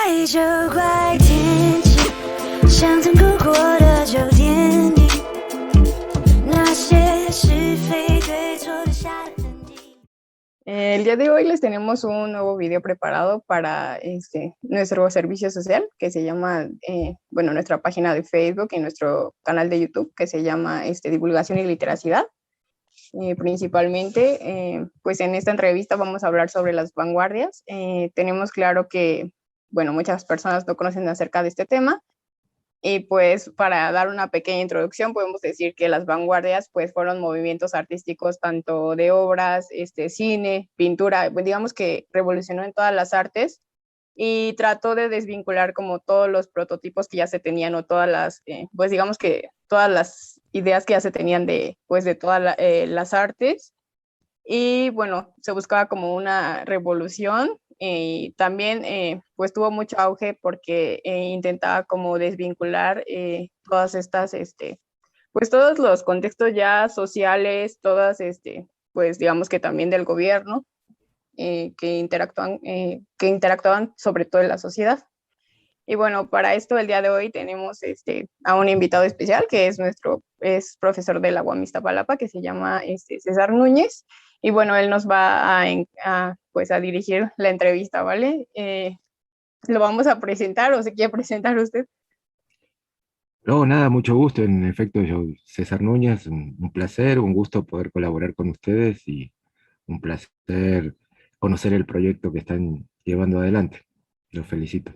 怪就怪天气，像曾哭过的酒店里，那些是非对错留下的痕迹。El día de hoy les tenemos un nuevo video preparado para nuestro servicio social que se llama, bueno, nuestra página de Facebook y nuestro canal de YouTube que se llama Divulgación y Literacidad. Principalmente, pues en esta entrevista vamos a hablar sobre las vanguardias. Tenemos claro que, bueno, muchas personas no conocen acerca de este tema. Y pues para dar una pequeña introducción podemos decir que las vanguardias pues fueron movimientos artísticos tanto de obras, cine, pintura, pues digamos que revolucionó en todas las artes y trató de desvincular como todos los prototipos que ya se tenían o todas las, pues digamos que todas las ideas que ya se tenían de, pues de todas las artes. Y bueno, se buscaba como una revolución y también pues tuvo mucho auge porque intentaba como desvincular todas estas, pues todos los contextos ya sociales, todas, pues digamos que también del gobierno que interactuaban sobre todo en la sociedad. Y bueno, para esto el día de hoy tenemos a un invitado especial que es profesor de la UAM Iztapalapa, que se llama César Núñez. Y bueno, él nos va pues a dirigir la entrevista, ¿vale? Lo vamos a presentar o se quiere presentar usted. No, nada, mucho gusto. En efecto, yo, César Núñez, un placer, un gusto poder colaborar con ustedes y un placer conocer el proyecto que están llevando adelante. Los felicito.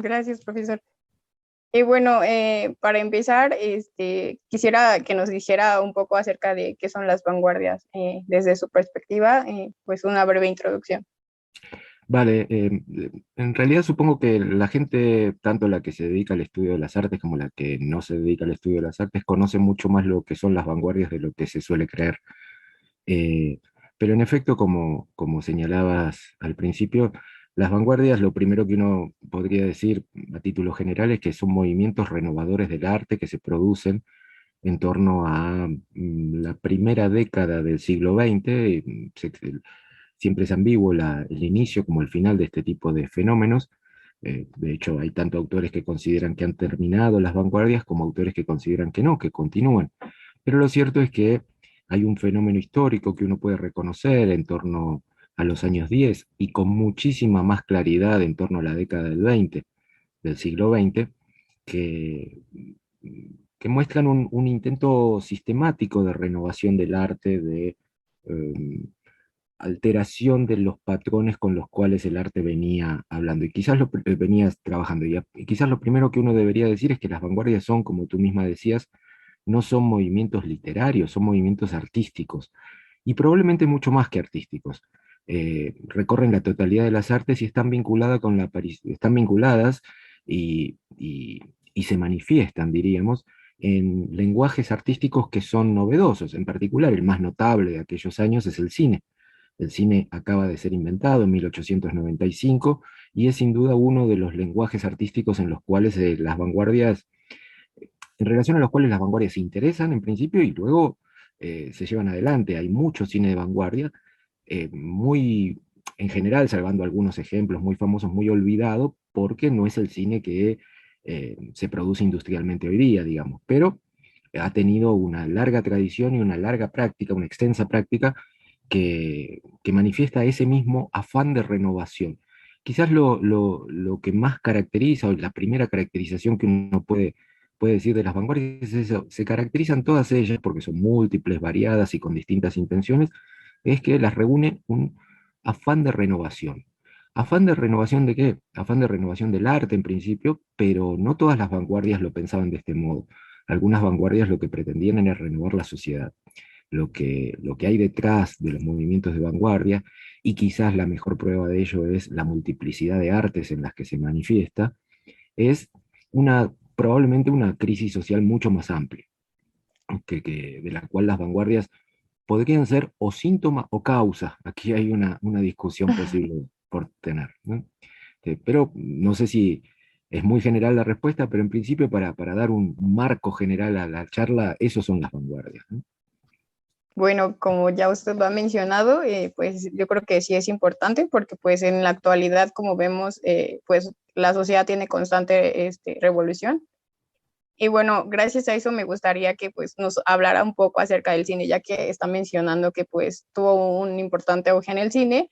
Gracias, profesor. Y bueno, para empezar, quisiera que nos dijera un poco acerca de qué son las vanguardias desde su perspectiva, pues una breve introducción. Vale, en realidad supongo que la gente, tanto la que se dedica al estudio de las artes como la que no se dedica al estudio de las artes, conoce mucho más lo que son las vanguardias de lo que se suele creer. Eh, pero en efecto, como señalabas al principio, las vanguardias, lo primero que uno podría decir a título general es que son movimientos renovadores del arte que se producen en torno a la primera década del siglo XX. Siempre es ambiguo el inicio como el final de este tipo de fenómenos. De hecho, hay tanto autores que consideran que han terminado las vanguardias como autores que consideran que no, que continúan. Pero lo cierto es que hay un fenómeno histórico que uno puede reconocer en torno a los años 10 y con muchísima más claridad en torno a la década del 20, del siglo XX, que, que muestran un intento sistemático de renovación del arte, de alteración de los patrones con los cuales el arte venía hablando y quizás venía trabajando. Y quizás lo primero que uno debería decir es que las vanguardias son, como tú misma decías, no son movimientos literarios, son movimientos artísticos, y probablemente mucho más que artísticos. Recorren la totalidad de las artes y están vinculadas y se manifiestan, diríamos, en lenguajes artísticos que son novedosos. En particular, el más notable de aquellos años es el cine. El cine acaba de ser inventado en 1895 y es sin duda uno de los lenguajes artísticos en los cuales las vanguardias en relación a los cuales las vanguardias se interesan en principio y luego se llevan adelante. Hay mucho cine de vanguardia, muy, en general, salvando algunos ejemplos muy famosos, muy olvidado, porque no es el cine que se produce industrialmente hoy día, digamos, pero ha tenido una larga tradición y una larga práctica, una extensa práctica que manifiesta ese mismo afán de renovación. Quizás lo que más caracteriza, o la primera caracterización que uno puede decir de las vanguardias es eso: se caracterizan todas ellas, porque son múltiples, variadas y con distintas intenciones, es que las reúne un afán de renovación. ¿Afán de renovación de qué? Afán de renovación del arte en principio, pero no todas las vanguardias lo pensaban de este modo. Algunas vanguardias lo que pretendían era renovar la sociedad. Lo que hay detrás de los movimientos de vanguardia, y quizás la mejor prueba de ello es la multiplicidad de artes en las que se manifiesta, es probablemente una crisis social mucho más amplia, de la cual las vanguardias podrían ser o síntoma o causa. Aquí hay una discusión posible por tener, ¿no? Pero no sé si es muy general la respuesta, pero en principio para dar un marco general a la charla, esos son las vanguardias, ¿no? Bueno, como ya usted lo ha mencionado, pues yo creo que sí es importante porque pues en la actualidad, como vemos, pues la sociedad tiene constante revolución. Y bueno, gracias a eso me gustaría que pues nos hablara un poco acerca del cine, ya que está mencionando que pues tuvo un importante auge en el cine,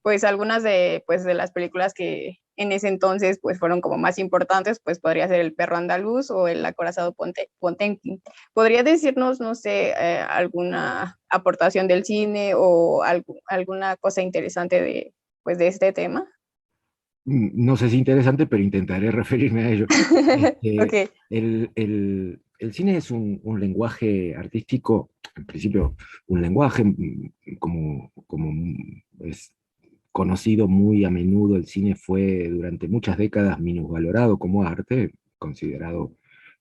pues algunas pues, de las películas que en ese entonces pues fueron como más importantes, pues podría ser El perro andaluz o El acorazado Potemkin. ¿Podría decirnos, no sé, alguna aportación del cine o alguna cosa interesante pues, de este tema? No sé si interesante, pero intentaré referirme a ello. Este, Ok. el cine es un lenguaje artístico, en principio, un lenguaje, como es conocido muy a menudo. El cine fue durante muchas décadas minusvalorado como arte, considerado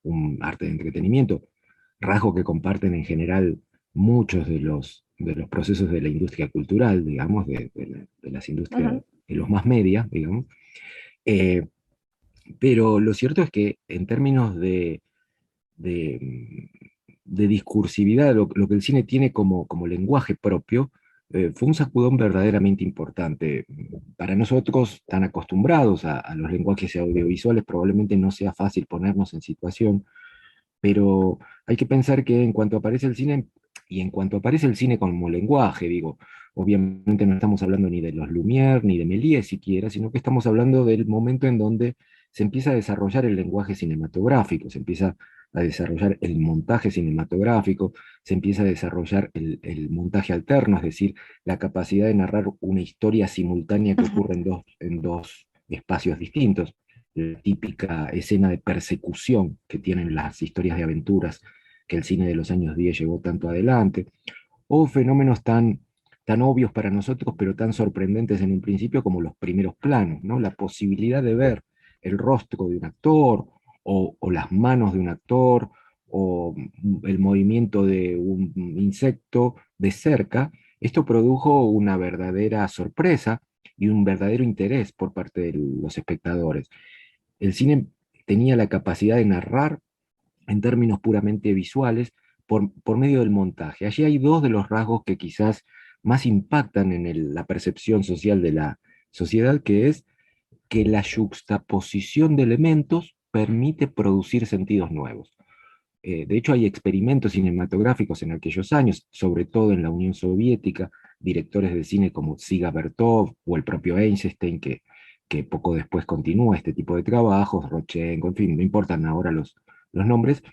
un arte de entretenimiento, rasgo que comparten en general muchos de los procesos de la industria cultural, digamos, de las industrias, Ujú. de los más media, digamos. Eh, pero lo cierto es que en términos de, de discursividad, lo que el cine tiene como lenguaje propio, fue un sacudón verdaderamente importante. Para nosotros, tan acostumbrados a los lenguajes audiovisuales, probablemente no sea fácil ponernos en situación, pero hay que pensar que en cuanto aparece el cine, y en cuanto aparece el cine como lenguaje, digo, obviamente no estamos hablando ni de los Lumière ni de Méliès siquiera, sino que estamos hablando del momento en donde se empieza a desarrollar el lenguaje cinematográfico, se empieza a desarrollar el montaje cinematográfico, se empieza a desarrollar el montaje alterno, es decir, la capacidad de narrar una historia simultánea que ocurre en dos espacios distintos. La típica escena de persecución que tienen las historias de aventuras que el cine de los años 10 llevó tanto adelante, o fenómenos tan obvios para nosotros, pero tan sorprendentes en un principio como los primeros planos, ¿no? La posibilidad de ver el rostro de un actor, o las manos de un actor, o el movimiento de un insecto de cerca. Esto produjo una verdadera sorpresa y un verdadero interés por parte de los espectadores. El cine tenía la capacidad de narrar en términos puramente visuales por medio del montaje. Allí hay dos de los rasgos que quizás más impactan en la percepción social de la sociedad, que es que la juxtaposición de elementos permite producir sentidos nuevos. De hecho, hay experimentos cinematográficos en aquellos años, sobre todo en la Unión Soviética, directores de cine como Dziga Vertov o el propio Einstein, que poco después continúa este tipo de trabajos, Rodchenko, en fin, no importan ahora los nombres,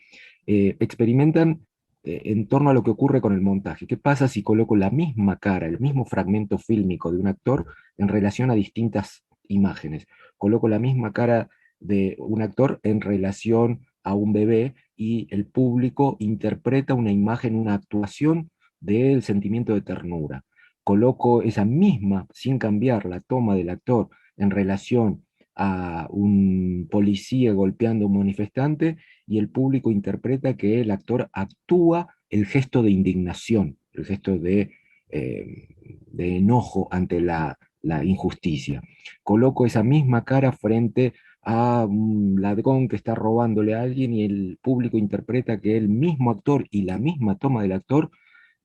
experimentan en torno a lo que ocurre con el montaje. ¿Qué pasa si coloco la misma cara, el mismo fragmento fílmico de un actor en relación a distintas imágenes? Coloco la misma cara de un actor en relación a un bebé y el público interpreta una imagen, una actuación del sentimiento de ternura. Coloco esa misma, sin cambiar la toma del actor en relación a un policía golpeando a un manifestante y el público interpreta que el actor actúa el gesto de indignación, el gesto de enojo ante la injusticia. Coloco esa misma cara frente a un ladrón que está robándole a alguien y el público interpreta que el mismo actor y la misma toma del actor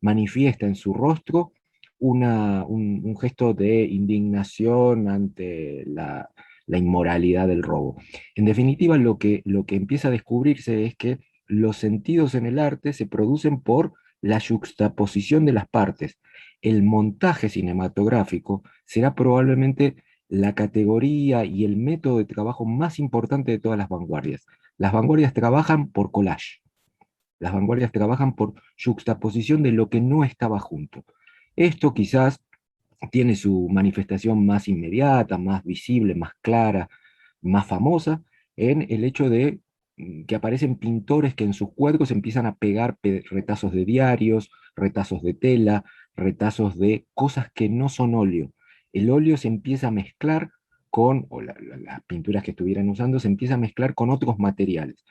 manifiesta en su rostro un gesto de indignación ante la inmoralidad del robo. En definitiva, lo que empieza a descubrirse es que los sentidos en el arte se producen por la juxtaposición de las partes. El montaje cinematográfico será probablemente la categoría y el método de trabajo más importante de todas las vanguardias. Las vanguardias trabajan por collage, las vanguardias trabajan por juxtaposición de lo que no estaba junto. Esto quizás tiene su manifestación más inmediata, más visible, más clara, más famosa, en el hecho de que aparecen pintores que en sus cuadros empiezan a pegar retazos de diarios, retazos de tela, retazos de cosas que no son óleo. El óleo se empieza a mezclar con, o las pinturas que estuvieran usando, se empieza a mezclar con otros materiales.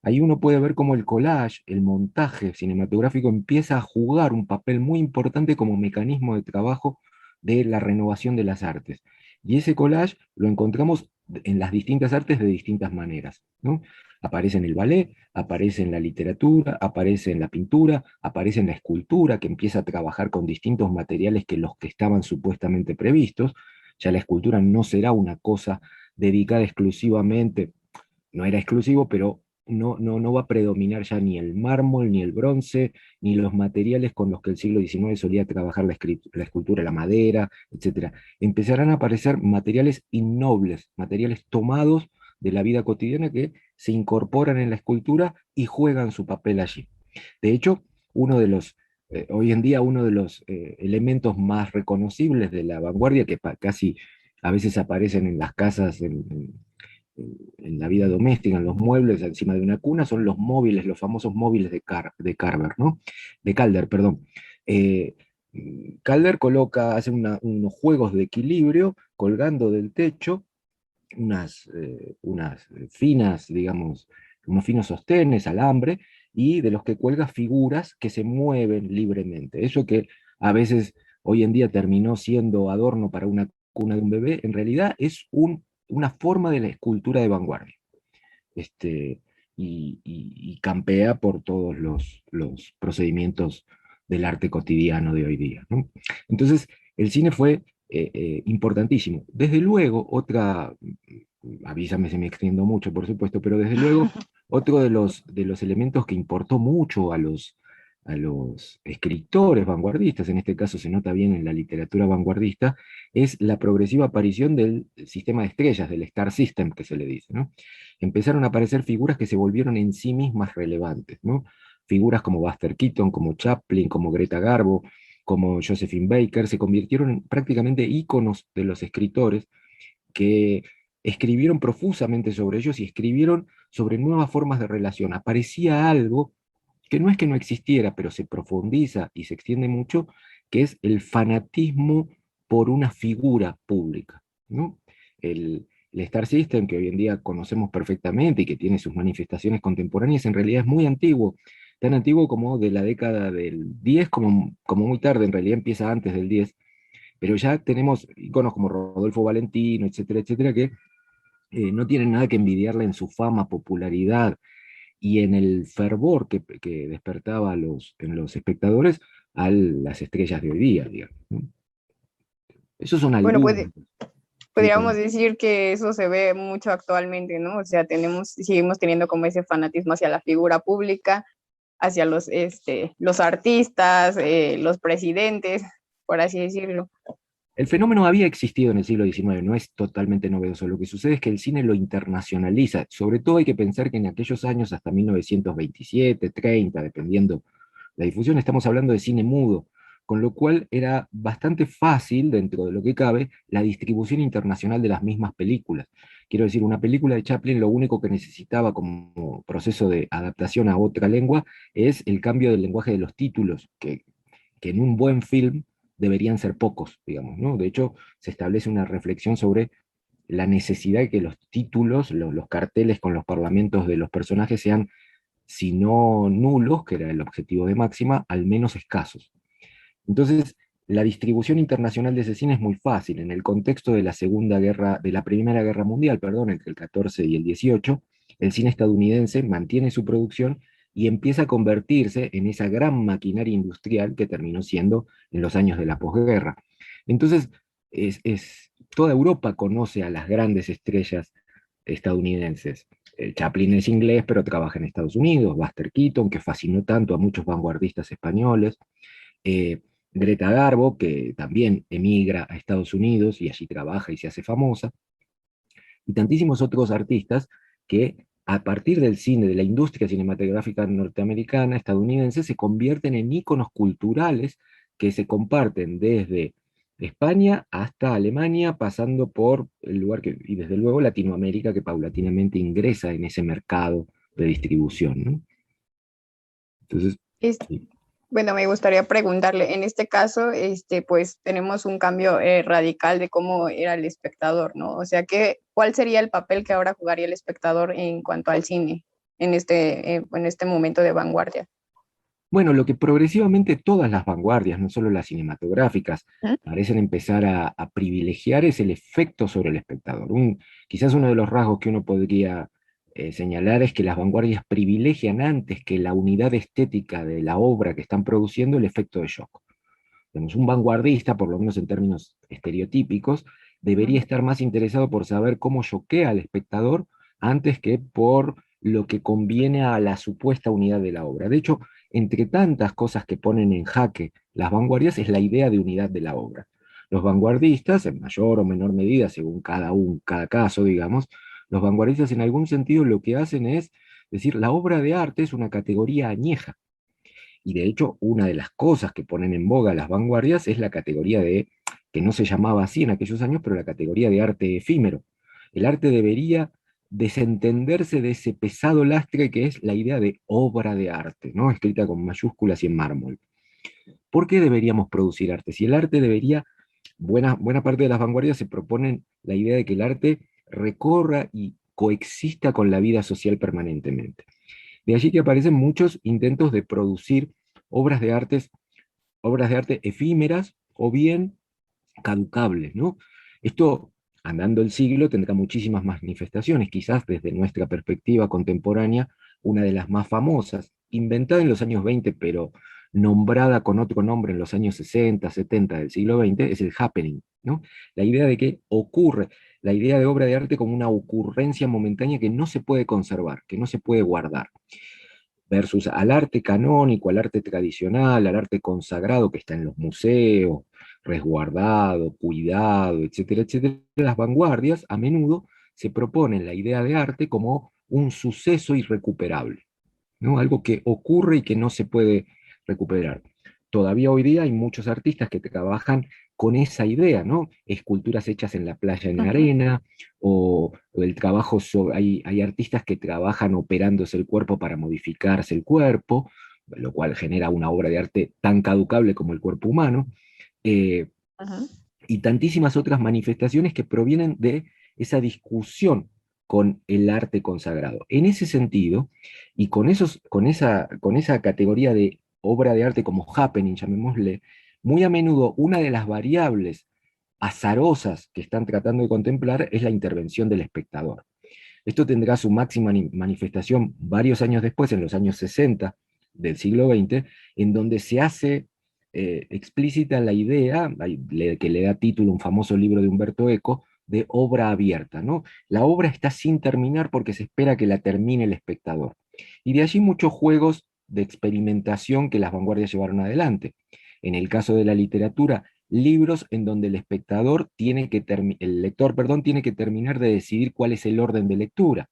Ahí uno puede ver cómo el collage, el montaje cinematográfico empieza a jugar un papel muy importante como mecanismo de trabajo de la renovación de las artes. Y ese collage lo encontramos en las distintas artes de distintas maneras, ¿no? Aparece en el ballet, aparece en la literatura, aparece en la pintura, aparece en la escultura, que empieza a trabajar con distintos materiales que los que estaban supuestamente previstos. Ya la escultura no será una cosa dedicada exclusivamente, no era exclusivo, pero no va a predominar ya ni el mármol, ni el bronce, ni los materiales con los que el siglo XIX solía trabajar la escultura, la madera, etc. Empezarán a aparecer materiales innobles, materiales tomados de la vida cotidiana que se incorporan en la escultura y juegan su papel allí. De hecho, hoy en día uno de los elementos más reconocibles de la vanguardia, que casi a veces aparecen en las casas, en la vida doméstica, en los muebles encima de una cuna, son los móviles, los famosos móviles de Carver, ¿no? De Calder, perdón. Eh, Calder hace unos juegos de equilibrio colgando del techo unas finas, digamos, unos finos sostenes, alambre, y de los que cuelga figuras que se mueven libremente. Eso que a veces hoy en día terminó siendo adorno para una cuna de un bebé, en realidad es una forma de la escultura de vanguardia. Este, y campea por todos los procedimientos del arte cotidiano de hoy día, ¿no? Entonces, el cine fue importantísimo. Desde luego, avísame si me extiendo mucho, por supuesto, pero desde luego, otro de los elementos que importó mucho a los escritores vanguardistas, en este caso se nota bien en la literatura vanguardista, es la progresiva aparición del sistema de estrellas, del Star System que se le dice, ¿no? Empezaron a aparecer figuras que se volvieron en sí mismas relevantes, ¿no? Figuras como Buster Keaton, como Chaplin, como Greta Garbo, como Josephine Baker, se convirtieron en prácticamente íconos de los escritores que escribieron profusamente sobre ellos y escribieron sobre nuevas formas de relación. Aparecía algo que no es que no existiera, pero se profundiza y se extiende mucho, que es el fanatismo por una figura pública, ¿no? El Star System, que hoy en día conocemos perfectamente y que tiene sus manifestaciones contemporáneas, en realidad es muy antiguo, tan antiguo como de la década del 10, como muy tarde, en realidad empieza antes del 10, pero ya tenemos iconos como Rodolfo Valentino, etcétera, etcétera, que no tienen nada que envidiarle en su fama, popularidad y en el fervor que despertaba en los espectadores a las estrellas de hoy día, digamos, ¿no? Esos son Bueno, algunos. Sí, podríamos perdón. decir que eso se ve mucho actualmente, ¿no? O sea, seguimos teniendo como ese fanatismo hacia la figura pública, hacia los artistas, los presidentes, por así decirlo. El fenómeno había existido en el siglo XIX, no es totalmente novedoso. Lo que sucede es que el cine lo internacionaliza. Sobre todo hay que pensar que en aquellos años, hasta 1927, 30, dependiendo la difusión, estamos hablando de cine mudo, con lo cual era bastante fácil, dentro de lo que cabe, la distribución internacional de las mismas películas. Quiero decir, una película de Chaplin lo único que necesitaba como proceso de adaptación a otra lengua es el cambio del lenguaje de los títulos, que en un buen film deberían ser pocos, digamos, ¿no? De hecho, se establece una reflexión sobre la necesidad de que los títulos, los carteles con los parlamentos de los personajes sean, si no nulos, que era el objetivo de Máxima, al menos escasos. Entonces, la distribución internacional de ese cine es muy fácil. En el contexto de la Primera Guerra Mundial, perdón, entre el 14 y el 18, el cine estadounidense mantiene su producción y empieza a convertirse en esa gran maquinaria industrial que terminó siendo en los años de la posguerra. Entonces, toda Europa conoce a las grandes estrellas estadounidenses. Chaplin es inglés, pero trabaja en Estados Unidos. Buster Keaton, que fascinó tanto a muchos vanguardistas españoles. Eh, Greta Garbo, que también emigra a Estados Unidos y allí trabaja y se hace famosa, y tantísimos otros artistas que a partir del cine, de la industria cinematográfica norteamericana, estadounidense, se convierten en íconos culturales que se comparten desde España hasta Alemania, pasando por el lugar y desde luego Latinoamérica, que paulatinamente ingresa en ese mercado de distribución, ¿no? Entonces, Es, sí. bueno, me gustaría preguntarle, en este caso, pues tenemos un cambio radical de cómo era el espectador, ¿no? O sea, ¿cuál sería el papel que ahora jugaría el espectador en cuanto al cine en este momento de vanguardia? Bueno, lo que progresivamente todas las vanguardias, no solo las cinematográficas, ¿Mm? parecen empezar a privilegiar es el efecto sobre el espectador. Quizás uno de los rasgos que uno podría señalar es que las vanguardias privilegian antes que la unidad estética de la obra que están produciendo el efecto de shock. Digamos, un vanguardista, por lo menos en términos estereotípicos, debería Ujú. estar más interesado por saber cómo choquea al espectador antes que por lo que conviene a la supuesta unidad de la obra. De hecho, entre tantas cosas que ponen en jaque las vanguardias es la idea de unidad de la obra. Los vanguardistas, en mayor o menor medida, según cada caso, digamos, los vanguardistas en algún sentido lo que hacen es decir, la obra de arte es una categoría añeja, y de hecho, una de las cosas que ponen en boga las vanguardias es la categoría de, que no se llamaba así en aquellos años, pero la categoría de arte efímero. El arte debería desentenderse de ese pesado lastre que es la idea de obra de arte, ¿no? Escrita con mayúsculas y en mármol. ¿Por qué deberíamos producir arte? Si el arte debería, buena parte de las vanguardias se proponen la idea de que el arte recorra y coexista con la vida social permanentemente. De allí que aparecen muchos intentos de producir obras de, obras de arte efímeras o bien caducables, ¿no? Esto, andando el siglo, tendrá muchísimas manifestaciones, quizás desde nuestra perspectiva contemporánea, una de las más famosas, inventada en los años 20, pero nombrada con otro nombre en los años 60, 70 del siglo XX, es el happening, ¿no? La idea de que ocurre, la idea de obra de arte como una ocurrencia momentánea que no se puede conservar, que no se puede guardar versus al arte canónico, al arte tradicional, al arte consagrado que está en los museos, resguardado, cuidado, etcétera, etcétera, las vanguardias a menudo se proponen la idea de arte como un suceso irrecuperable, ¿no? Algo que ocurre y que no se puede recuperar. Todavía hoy día hay muchos artistas que trabajan con esa idea, ¿no? Esculturas hechas en la playa en Ujú. arena, o el trabajo sobre, hay artistas que trabajan operándose el cuerpo para modificarse el cuerpo, lo cual genera una obra de arte tan caducable como el cuerpo humano, eh, Ujú. y tantísimas otras manifestaciones que provienen de esa discusión con el arte consagrado. En ese sentido, y con esa categoría de obra de arte como happening, llamémosle, muy a menudo una de las variables azarosas que están tratando de contemplar es la intervención del espectador. Esto tendrá su máxima manifestación varios años después, en los años 60 del siglo XX, en donde se hace explícita la idea, que le da título a un famoso libro de Humberto Eco, de obra abierta, ¿no? La obra está sin terminar porque se espera que la termine el espectador. Y de allí muchos juegos de experimentación que las vanguardias llevaron adelante. En el caso de la literatura, libros en donde el espectador tiene que el lector, perdón, tiene que terminar de decidir cuál es el orden de lectura.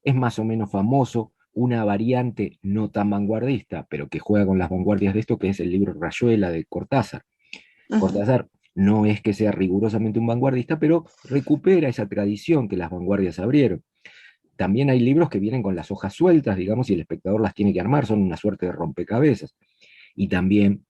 Es más o menos famoso una variante no tan vanguardista, pero que juega con las vanguardias de esto, que es el libro Rayuela de Cortázar. Ujú. Cortázar no es que sea rigurosamente un vanguardista, pero recupera esa tradición que las vanguardias abrieron. También hay libros que vienen con las hojas sueltas, digamos, y el espectador las tiene que armar, son una suerte de rompecabezas. Y también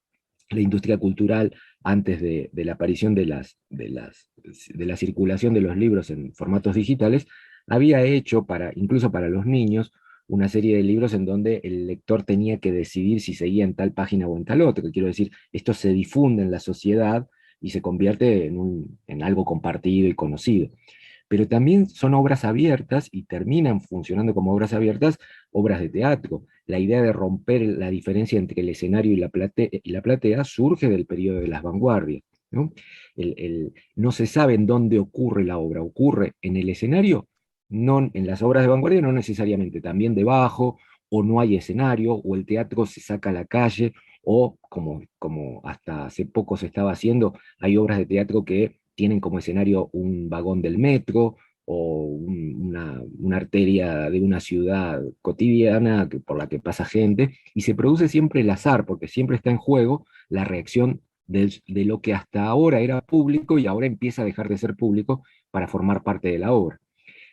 la industria cultural, antes de la aparición de la circulación de los libros en formatos digitales, había hecho, incluso para los niños, una serie de libros en donde el lector tenía que decidir si seguía en tal página o en tal otra. Que quiero decir, esto se difunde en la sociedad y se convierte en algo compartido y conocido. Pero también son obras abiertas y terminan funcionando como obras abiertas, obras de teatro. La idea de romper la diferencia entre el escenario y la platea surge del periodo de las vanguardias, ¿no? No se sabe en dónde ocurre la obra. ¿Ocurre en el escenario? No, en las obras de vanguardia no necesariamente, también debajo, o no hay escenario, o el teatro se saca a la calle, o como hasta hace poco se estaba haciendo, hay obras de teatro que tienen como escenario un vagón del metro o una arteria de una ciudad cotidiana por la que pasa gente, y se produce siempre el azar, porque siempre está en juego la reacción de lo que hasta ahora era público y ahora empieza a dejar de ser público para formar parte de la obra.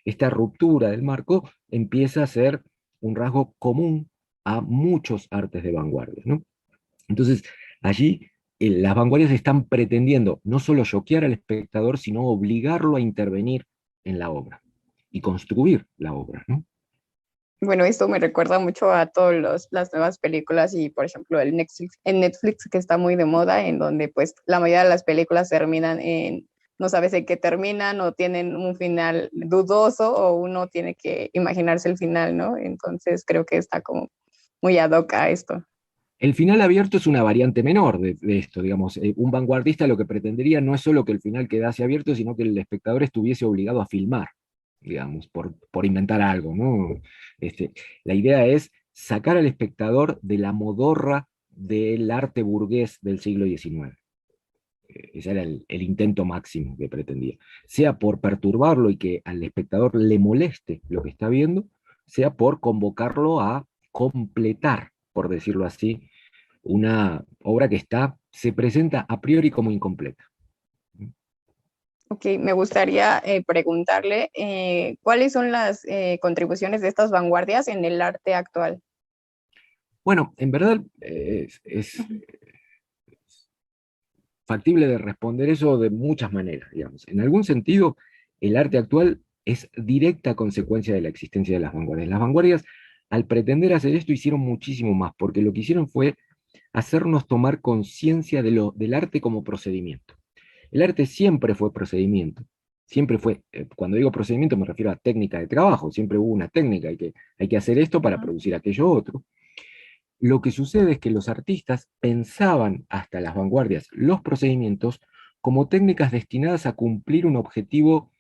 Esta ruptura del marco empieza a ser un rasgo común a muchos artes de vanguardia, ¿no? Entonces, allí las vanguardias están pretendiendo no solo choquear al espectador, sino obligarlo a intervenir en la obra y construir la obra, ¿no? Bueno, esto me recuerda mucho a todas las nuevas películas y, por ejemplo, en Netflix que está muy de moda, en donde pues la mayoría de las películas terminan en, no sabes en qué terminan o tienen un final dudoso o uno tiene que imaginarse el final, ¿no? Entonces creo que está como muy ad hoc a esto. El final abierto es una variante menor de esto, digamos. Un vanguardista lo que pretendería no es solo que el final quedase abierto, sino que el espectador estuviese obligado a filmar, digamos, por inventar algo, ¿no? La idea es sacar al espectador de la modorra del arte burgués del siglo XIX. Ese era el intento máximo que pretendía. Sea por perturbarlo y que al espectador le moleste lo que está viendo, sea por convocarlo a completar, por decirlo así, una obra que se presenta a priori como incompleta. Ok, me gustaría preguntarle cuáles son las contribuciones de estas vanguardias en el arte actual. Bueno, en verdad es factible de responder eso de muchas maneras, digamos. En algún sentido, el arte actual es directa consecuencia de la existencia de las vanguardias. Las vanguardias, al pretender hacer esto, hicieron muchísimo más, porque lo que hicieron fue hacernos tomar conciencia del arte como procedimiento. El arte siempre fue procedimiento, siempre fue, cuando digo procedimiento me refiero a técnica de trabajo, siempre hubo una técnica, hay que hacer esto para producir aquello otro. Lo que sucede es que los artistas pensaban hasta las vanguardias los procedimientos como técnicas destinadas a cumplir un objetivo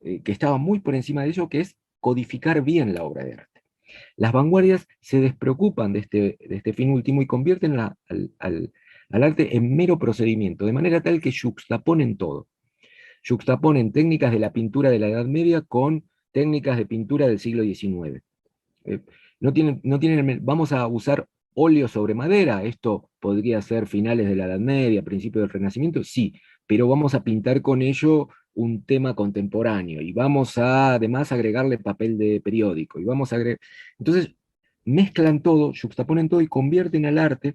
que estaba muy por encima de ello, que es codificar bien la obra de arte. Las vanguardias se despreocupan de este fin último y convierten al arte en mero procedimiento, de manera tal que yuxtaponen todo. Yuxtaponen técnicas de la pintura de la Edad Media con técnicas de pintura del siglo XIX. Eh, vamos a usar óleo sobre madera, esto podría ser finales de la Edad Media, principios del Renacimiento, sí, pero vamos a pintar con ello un tema contemporáneo y vamos a además agregarle papel de periódico y vamos a agregar... Entonces, mezclan todo, juxtaponen todo y convierten al arte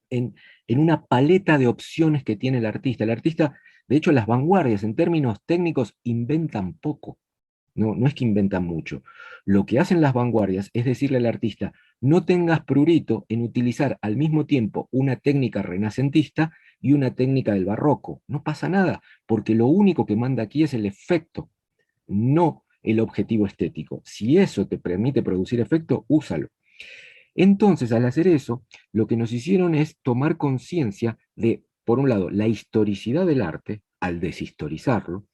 en, en una paleta de opciones que tiene el artista. El artista, de hecho, las vanguardias en términos técnicos inventan poco. No es que inventan mucho. Lo que hacen las vanguardias es decirle al artista, no tengas prurito en utilizar al mismo tiempo una técnica renacentista y una técnica del barroco. No pasa nada, porque lo único que manda aquí es el efecto, no el objetivo estético. Si eso te permite producir efecto, úsalo. Entonces, al hacer eso, lo que nos hicieron es tomar conciencia de, por un lado, la historicidad del arte, al deshistorizarlo,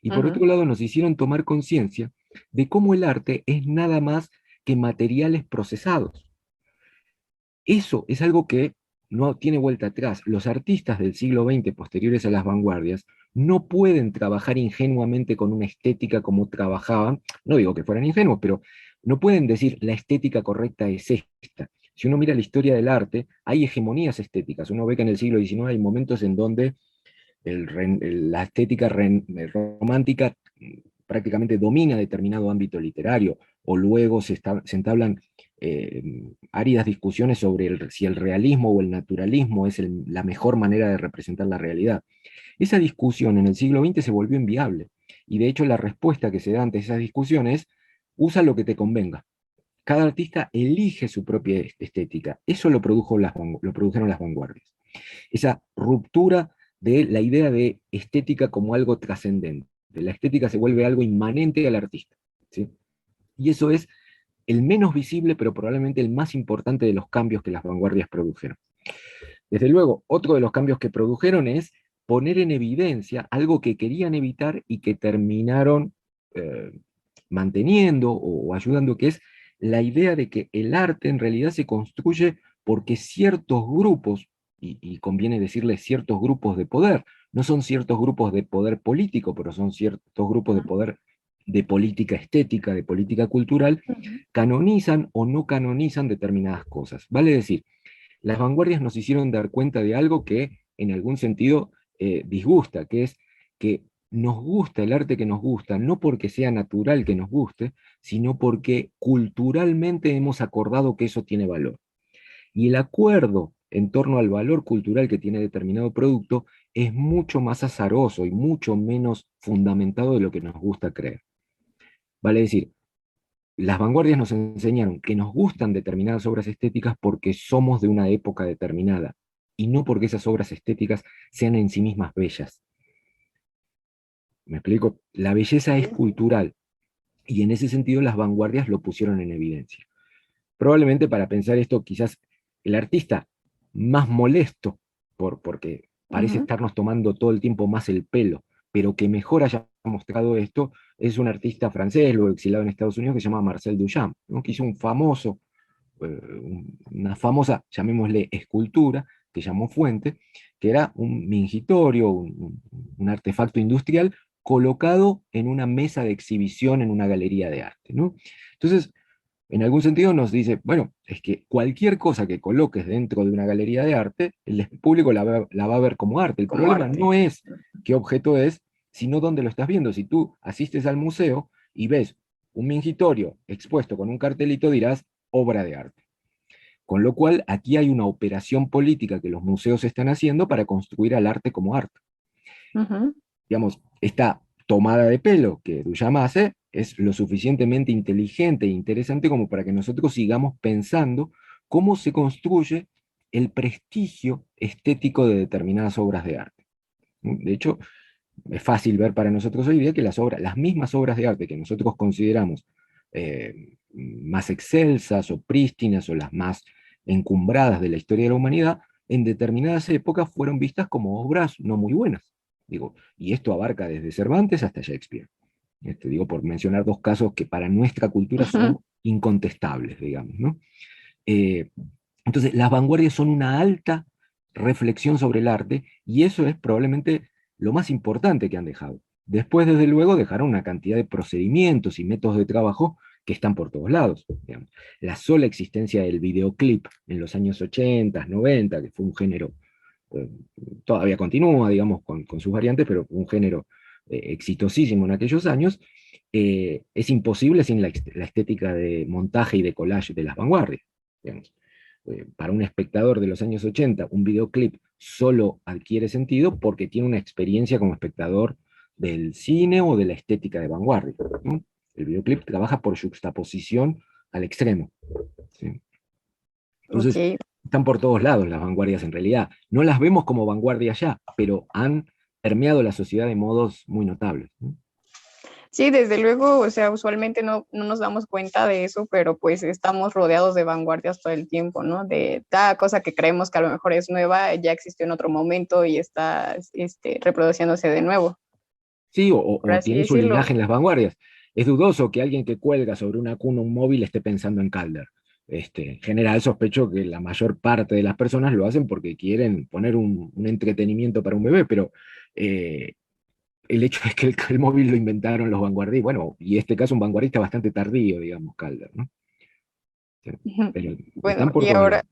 y por Ujú. otro lado nos hicieron tomar conciencia de cómo el arte es nada más que materiales procesados. Eso es algo que no tiene vuelta atrás. Los artistas del siglo XX posteriores a las vanguardias no pueden trabajar ingenuamente con una estética como trabajaban, no digo que fueran ingenuos, pero no pueden decir la estética correcta es esta. Si uno mira la historia del arte, hay hegemonías estéticas. Uno ve que en el siglo XIX hay momentos en donde la estética romántica prácticamente domina determinado ámbito literario, o luego se entablan áridas discusiones sobre si el realismo o el naturalismo es la mejor manera de representar la realidad. Esa discusión en el siglo XX se volvió inviable, y de hecho la respuesta que se da ante esas discusiones es usa lo que te convenga. Cada artista elige su propia estética. Eso lo produjeron las vanguardias. Esa ruptura de la idea de estética como algo trascendente. La estética se vuelve algo inmanente al artista. ¿Sí? Y eso es el menos visible, pero probablemente el más importante de los cambios que las vanguardias produjeron. Desde luego, otro de los cambios que produjeron es poner en evidencia algo que querían evitar y que terminaron eh, manteniendo o ayudando, que es la idea de que el arte en realidad se construye porque ciertos grupos, y conviene decirle ciertos grupos de poder, no son ciertos grupos de poder político, pero son ciertos grupos de poder de política estética, de política cultural, Ujú. canonizan o no canonizan determinadas cosas. Vale decir, las vanguardias nos hicieron dar cuenta de algo que en algún sentido disgusta, que es que nos gusta el arte que nos gusta, no porque sea natural que nos guste, sino porque culturalmente hemos acordado que eso tiene valor. Y el acuerdo en torno al valor cultural que tiene determinado producto es mucho más azaroso y mucho menos fundamentado de lo que nos gusta creer. Vale decir, las vanguardias nos enseñaron que nos gustan determinadas obras estéticas porque somos de una época determinada, y no porque esas obras estéticas sean en sí mismas bellas. ¿Me explico? La belleza es cultural, y en ese sentido las vanguardias lo pusieron en evidencia. Probablemente para pensar esto, quizás el artista más molesto, porque parece Ujú. estarnos tomando todo el tiempo más el pelo, pero que mejor haya mostrado esto, es un artista francés, luego exilado en Estados Unidos, que se llama Marcel Duchamp, ¿no? Que hizo una famosa, llamémosle, escultura, que llamó Fuente, que era un mingitorio, un artefacto industrial colocado en una mesa de exhibición en una galería de arte, ¿no? Entonces, en algún sentido nos dice, bueno, es que cualquier cosa que coloques dentro de una galería de arte, el público la va a ver como arte. El Como problema arte. no es qué objeto es, sino dónde lo estás viendo. Si tú asistes al museo y ves un mingitorio expuesto con un cartelito, dirás obra de arte. Con lo cual, aquí hay una operación política que los museos están haciendo para construir al arte como arte. Ujú. Digamos, esta tomada de pelo que Duchamp hace es lo suficientemente inteligente e interesante como para que nosotros sigamos pensando cómo se construye el prestigio estético de determinadas obras de arte. De hecho, es fácil ver para nosotros hoy día que las mismas obras de arte que nosotros consideramos más excelsas o prístinas o las más encumbradas de la historia de la humanidad, en determinadas épocas fueron vistas como obras no muy buenas. Digo, y esto abarca desde Cervantes hasta Shakespeare. Digo, por mencionar dos casos que para nuestra cultura Ujú. son incontestables, digamos, ¿no? Eh, entonces, las vanguardias son una alta reflexión sobre el arte, y eso es probablemente lo más importante que han dejado. Después, desde luego, dejaron una cantidad de procedimientos y métodos de trabajo que están por todos lados. Digamos. La sola existencia del videoclip en los años 80, 90, que fue un género, eh, todavía continúa, digamos, con sus variantes, pero un género exitosísimo en aquellos años, es imposible sin la estética de montaje y de collage de las vanguardias. Digamos. Para un espectador de los años 80, un videoclip solo adquiere sentido porque tiene una experiencia como espectador del cine o de la estética de vanguardia, ¿no? El videoclip trabaja por juxtaposición al extremo, ¿sí? Entonces, Ok. están por todos lados las vanguardias en realidad. No las vemos como vanguardias ya, pero han permeado la sociedad de modos muy notables, ¿no? Sí, desde luego, o sea, usualmente no nos damos cuenta de eso, pero pues estamos rodeados de vanguardias todo el tiempo, ¿no? De cada cosa que creemos que a lo mejor es nueva, ya existió en otro momento y está reproduciéndose de nuvo, Sí, por o así tiene su decirlo. linaje en las vanguardias. Es dudoso que alguien que cuelga sobre una cuna un móvil esté pensando en Calder. En general sospecho que la mayor parte de las personas lo hacen porque quieren poner un entretenimiento para un bebé, pero eh, el hecho es que el móvil lo inventaron los vanguardistas, bueno, y en este caso un vanguardista bastante tardío, digamos, Calder, ¿no? Sí, pero Bueno, están por todos lados.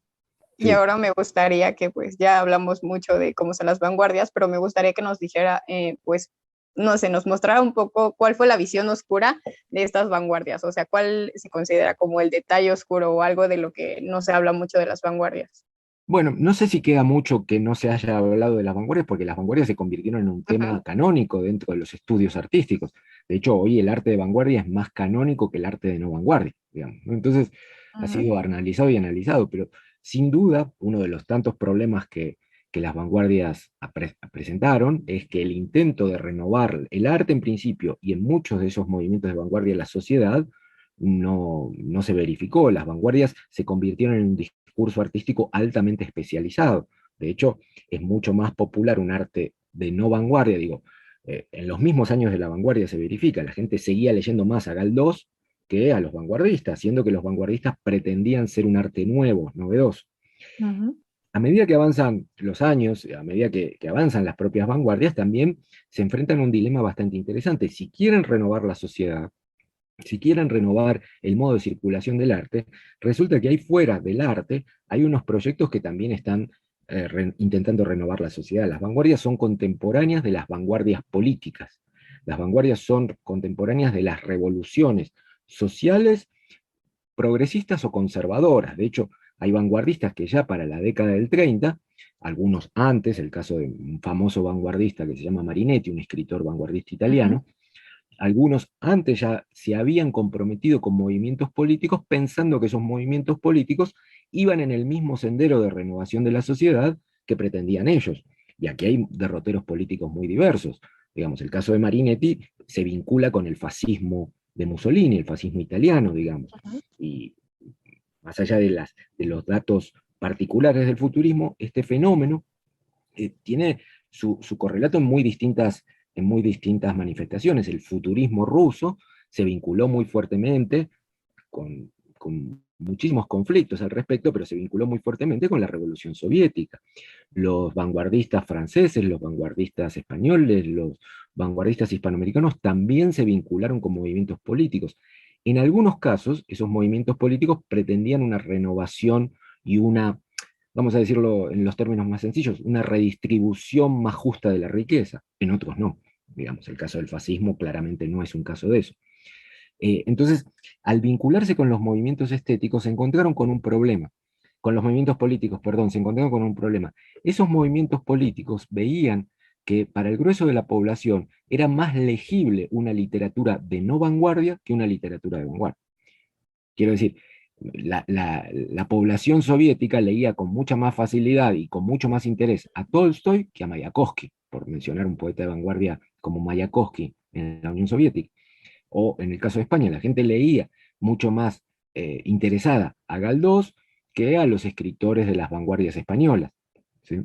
y Sí. ahora me gustaría que pues ya hablamos mucho de cómo son las vanguardias, pero me gustaría que nos dijera, pues, no sé, nos mostrara un poco cuál fue la visión oscura de estas vanguardias, o sea, cuál se considera como el detalle oscuro o algo de lo que no se habla mucho de las vanguardias. Bueno, no sé si queda mucho que no se haya hablado de las vanguardias, porque las vanguardias se convirtieron en un Ujú. tema canónico dentro de los estudios artísticos. De hecho, hoy el arte de vanguardia es más canónico que el arte de no vanguardia, digamos, ¿no? Entonces, ha Ujú. sido analizado y analizado, pero sin duda, uno de los tantos problemas que las vanguardias presentaron es que el intento de renovar el arte en principio y en muchos de esos movimientos de vanguardia en la sociedad no se verificó. Las vanguardias se convirtieron en un discurso artístico altamente especializado. De hecho, es mucho más popular un arte de no vanguardia, digo, en los mismos años de la vanguardia se verifica, la gente seguía leyendo más a Galdós que a los vanguardistas, siendo que los vanguardistas pretendían ser un arte nuevo, novedoso. Ujú. A medida que avanzan los años, a medida que avanzan las propias vanguardias, también se enfrentan a un dilema bastante interesante. Si quieren renovar la sociedad, si quieren renovar el modo de circulación del arte, resulta que ahí fuera del arte hay unos proyectos que también están intentando renovar la sociedad. Las vanguardias son contemporáneas de las vanguardias políticas. Las vanguardias son contemporáneas de las revoluciones sociales, progresistas o conservadoras. De hecho, hay vanguardistas que ya para la década del 30, algunos antes, el caso de un famoso vanguardista que se llama Marinetti, un escritor vanguardista Ujú. italiano, Algunos antes ya se habían comprometido con movimientos políticos pensando que esos movimientos políticos iban en el mismo sendero de renovación de la sociedad que pretendían ellos. Y aquí hay derroteros políticos muy diversos. Digamos, el caso de Marinetti se vincula con el fascismo de Mussolini, el fascismo italiano, digamos. Y más allá de los datos particulares del futurismo, este fenómeno tiene su correlato en muy distintas manifestaciones. El futurismo ruso se vinculó muy fuertemente con muchísimos conflictos al respecto, pero se vinculó muy fuertemente con la Revolución Soviética. Los vanguardistas franceses, los vanguardistas españoles, los vanguardistas hispanoamericanos también se vincularon con movimientos políticos. En algunos casos, esos movimientos políticos pretendían una renovación y una, vamos a decirlo en los términos más sencillos, una redistribución más justa de la riqueza. En otros no. Digamos, el caso del fascismo claramente no es un caso de eso. Entonces, al vincularse con los movimientos estéticos, se encontraron con un problema. Con los movimientos políticos, perdón, se encontraron con un problema. Esos movimientos políticos veían que para el grueso de la población era más legible una literatura de no vanguardia que una literatura de vanguardia. Quiero decir, la población soviética leía con mucha más facilidad y con mucho más interés a Tolstoy que a Mayakovsky, por mencionar un poeta de vanguardia como Mayakovsky en la Unión Soviética. O en el caso de España, la gente leía mucho más interesada a Galdós que a los escritores de las vanguardias españolas. ¿Sí?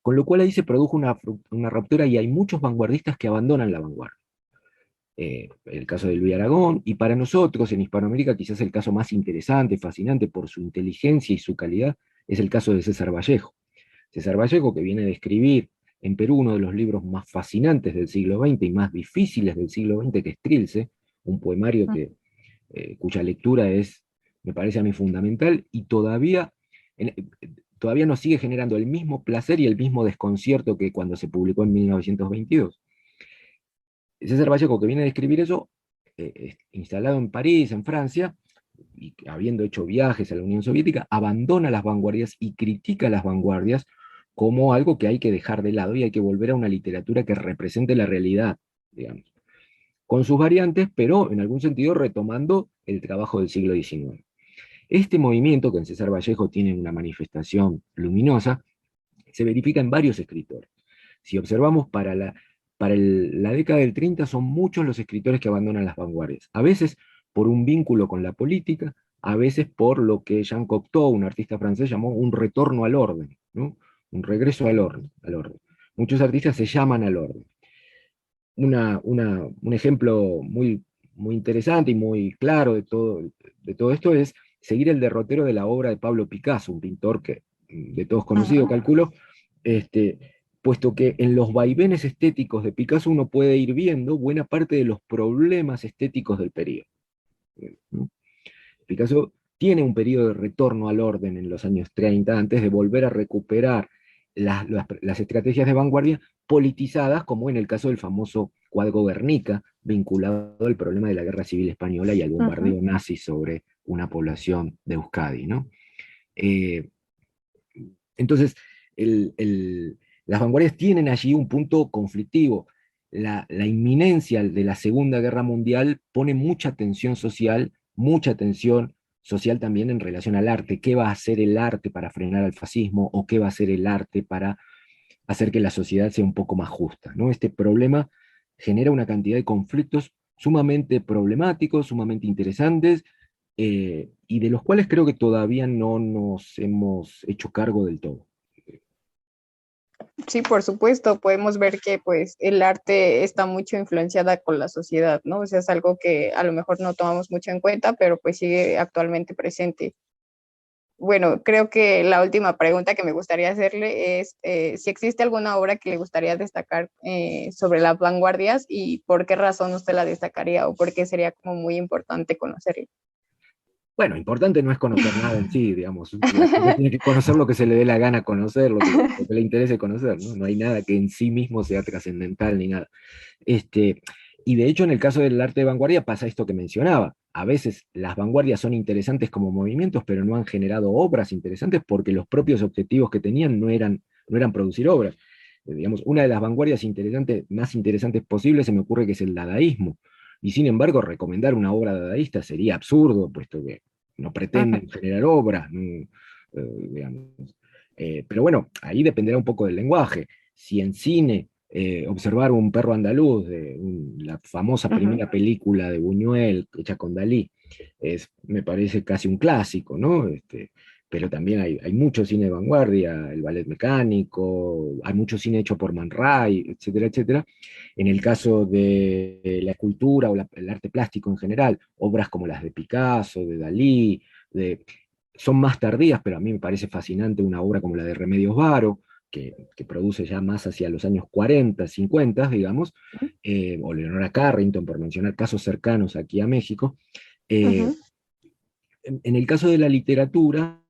Con lo cual ahí se produjo una ruptura y hay muchos vanguardistas que abandonan la vanguardia. El caso de Luis Aragón, y para nosotros en Hispanoamérica quizás el caso más interesante, fascinante por su inteligencia y su calidad, es el caso de César Vallejo. César Vallejo, que viene de escribir en Perú uno de los libros más fascinantes del siglo XX y más difíciles del siglo XX, que es Trilce, un poemario cuya lectura me parece a mí fundamental, y todavía nos sigue generando el mismo placer y el mismo desconcierto que cuando se publicó en 1922. César Vallejo, que viene de escribir eso, instalado en París, en Francia, y habiendo hecho viajes a la Unión Soviética, abandona las vanguardias y critica las vanguardias como algo que hay que dejar de lado y hay que volver a una literatura que represente la realidad, digamos, con sus variantes, pero en algún sentido retomando el trabajo del siglo XIX. Este movimiento, que en César Vallejo tiene una manifestación luminosa, se verifica en varios escritores. Si observamos para la década del 30 son muchos los escritores que abandonan las vanguardias, a veces por un vínculo con la política, a veces por lo que Jean Cocteau, un artista francés, llamó un retorno al orden, ¿no? Un regreso al orden. Muchos artistas se llaman al orden. Un ejemplo muy, muy interesante y muy claro de todo esto es seguir el derrotero de la obra de Pablo Picasso, un pintor que de todos conocido, calculo, puesto que en los vaivenes estéticos de Picasso uno puede ir viendo buena parte de los problemas estéticos del periodo. Picasso tiene un periodo de retorno al orden en los años 30, antes de volver a recuperar las estrategias de vanguardia politizadas, como en el caso del famoso cuadro Guernica, vinculado al problema de la Guerra Civil Española y al bombardeo nazi sobre una población de Euskadi, ¿no? Entonces, las vanguardias tienen allí un punto conflictivo. La inminencia de la Segunda Guerra Mundial pone mucha tensión social también en relación al arte. ¿Qué va a hacer el arte para frenar al fascismo? ¿O qué va a hacer el arte para hacer que la sociedad sea un poco más justa, ¿no? Este problema genera una cantidad de conflictos sumamente problemáticos, sumamente interesantes, y de los cuales creo que todavía no nos hemos hecho cargo del todo. Sí, por supuesto, podemos ver que pues el arte está mucho influenciada con la sociedad, ¿no? O sea, es algo que a lo mejor no tomamos mucho en cuenta, pero pues sigue actualmente presente. Bueno, creo que la última pregunta que me gustaría hacerle es si existe alguna obra que le gustaría destacar sobre las vanguardias y por qué razón usted la destacaría o por qué sería como muy importante conocerla. Bueno, importante no es conocer nada en sí, digamos. Uno tiene que conocer lo que se le dé la gana conocer, lo que le interese conocer, ¿no? No hay nada que en sí mismo sea trascendental ni nada. Y de hecho, en el caso del arte de vanguardia pasa esto que mencionaba. A veces las vanguardias son interesantes como movimientos, pero no han generado obras interesantes porque los propios objetivos que tenían no eran producir obras. digamos, una de las vanguardias más interesantes posibles se me ocurre que es el dadaísmo. Y sin embargo, recomendar una obra dadaísta sería absurdo, puesto que no pretenden generar obras, ¿no? Digamos. Pero bueno, ahí dependerá un poco del lenguaje. Si en cine observar Un perro andaluz, la famosa primera película de Buñuel, hecha con Dalí, me parece casi un clásico, ¿no? Pero también hay mucho cine de vanguardia, el ballet mecánico, hay mucho cine hecho por Man Ray, etcétera, etcétera. En el caso de la escultura o el arte plástico en general, obras como las de Picasso, de Dalí, son más tardías, pero a mí me parece fascinante una obra como la de Remedios Varo, que produce ya más hacia los años 40, 50, digamos, o Leonora Carrington, por mencionar casos cercanos aquí a México. En el caso de la literatura,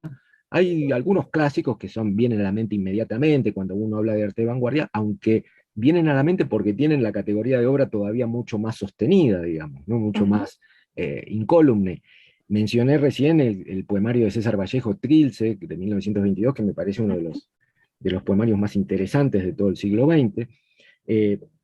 hay algunos clásicos que vienen a la mente inmediatamente cuando uno habla de arte de vanguardia, aunque vienen a la mente porque tienen la categoría de obra todavía mucho más sostenida, digamos, ¿no? Mucho más incólume. Mencioné recién el poemario de César Vallejo, Trilce, de 1922, que me parece uno de los poemarios más interesantes de todo el siglo XX.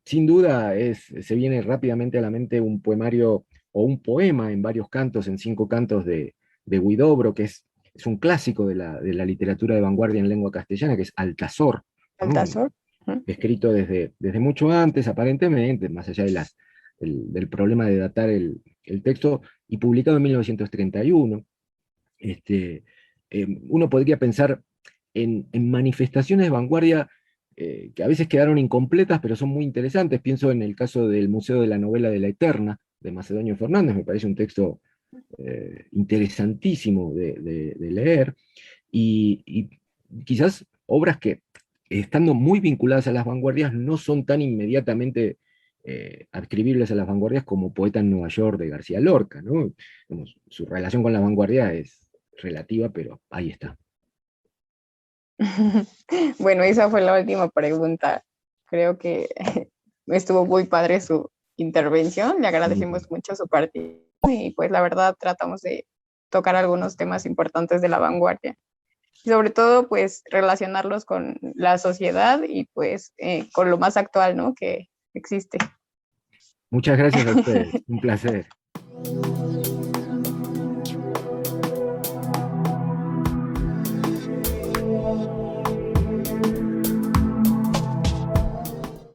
Sin duda se viene rápidamente a la mente un poemario o un poema en varios cantos, en 5 cantos de Huidobro, que es un clásico de la literatura de vanguardia en lengua castellana, que es Altazor, ¿no? Altazor. Escrito desde mucho antes, aparentemente, más allá del problema de datar el texto, y publicado en 1931. Uno podría pensar en manifestaciones de vanguardia que a veces quedaron incompletas, pero son muy interesantes. Pienso en el caso del Museo de la Novela de la Eterna, de Macedonio Fernández, me parece un texto interesantísimo de leer, y quizás obras que, estando muy vinculadas a las vanguardias, no son tan inmediatamente adscribibles a las vanguardias como Poeta en Nueva York de García Lorca, ¿no? Digamos, su relación con la vanguardia es relativa, pero ahí está. Bueno, esa fue la última pregunta. Creo que estuvo muy padre su intervención. Le agradecemos mucho su participación y pues la verdad tratamos de tocar algunos temas importantes de la vanguardia. Y sobre todo pues relacionarlos con la sociedad y pues con lo más actual, ¿no? Que existe. Muchas gracias a ustedes, un placer.